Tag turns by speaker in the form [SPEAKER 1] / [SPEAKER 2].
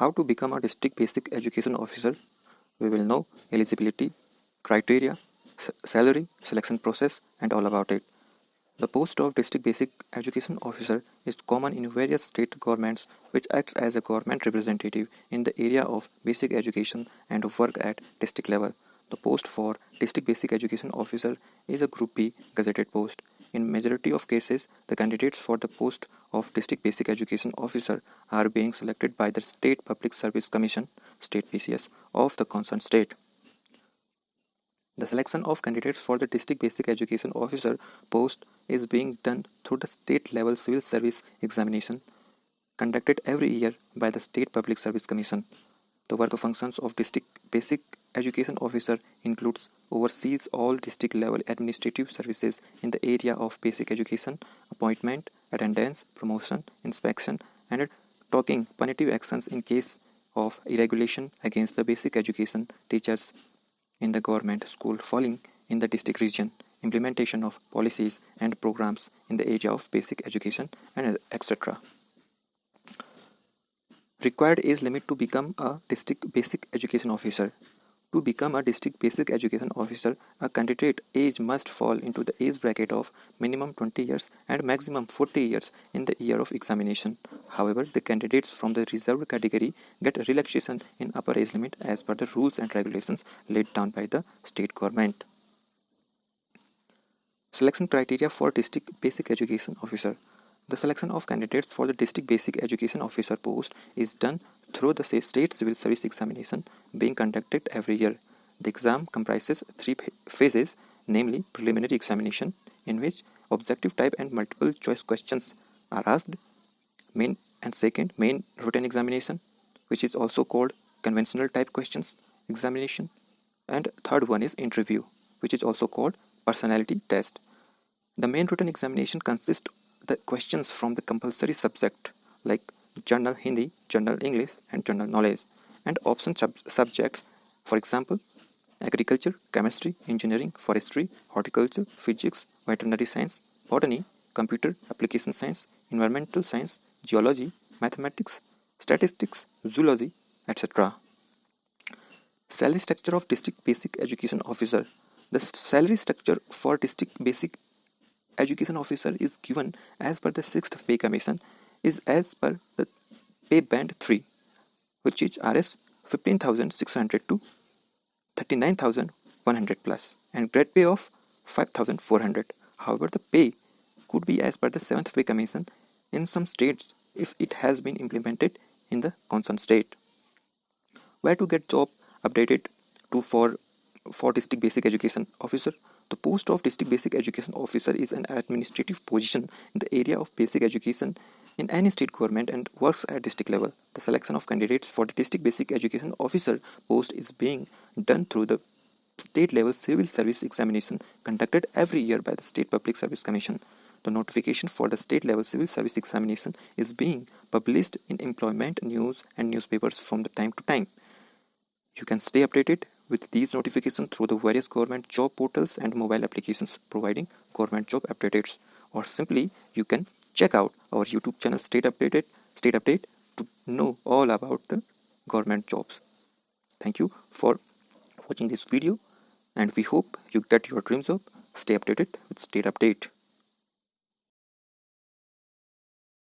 [SPEAKER 1] How to become a district basic education officer? We will know eligibility, criteria, salary, selection process, and all about it. The post of district basic education officer is common in various state governments which acts as a government representative in the area of basic education and work at district level. The post for district basic education officer is a Group B gazetted post. In majority of cases, the candidates for the post of district basic education officer are being selected by the State Public Service Commission, State PCS, of the concerned state. The selection of candidates for the district basic education officer post is being done through the state level civil service examination conducted every year by the State Public Service Commission. The work functions of district basic education officer includes oversees all district level administrative services in the area of basic education, appointment, attendance, promotion, inspection, and taking punitive actions in case of irregulation against the basic education teachers in the government school falling in the district region, implementation of policies and programs in the area of basic education, and etc. Required age limit to become a district basic education officer. To become a district basic education officer, a candidate age must fall into the age bracket of minimum 20 years and maximum 40 years in the year of examination. However, the candidates from the reserved category get relaxation in upper age limit as per the rules and regulations laid down by the state government. Selection criteria for district basic education officer. The selection of candidates for the district basic education officer post is done through the state civil service examination being conducted every year. The exam comprises three phases, namely preliminary examination, in which objective type and multiple choice questions are asked, main and second main written examination, which is also called conventional type questions examination, and third one is interview, which is also called personality test. The main written examination consists the questions from the compulsory subject like general Hindi, general English, and general knowledge, and option subjects, for example, agriculture, chemistry, engineering, forestry, horticulture, physics, veterinary science, botany, computer application science, environmental science, geology, mathematics, statistics, zoology, etc. Salary structure of district basic education officer. The salary structure for district basic education officer is given as per the 6th pay commission is as per the pay band 3, which is Rs 15,600 to 39,100 plus, and grade pay of 5,400. However, the pay could be as per the 7th pay commission in some states if it has been implemented in the concerned state. Where to get job updated to for district basic education officer? The post of district basic education officer is an administrative position in the area of basic education in any state government and works at district level. The selection of candidates for the district basic education officer post is being done through the state level civil service examination conducted every year by the State Public Service Commission. The notification for the state level civil service examination is being published in employment news and newspapers from the time to time. You can stay updated with these notifications through the various government job portals and mobile applications providing government job updates, or simply you can check out our YouTube channel State Update to know all about the government jobs. Thank you for watching this video, and we hope you get your dreams up. Stay updated with State Update.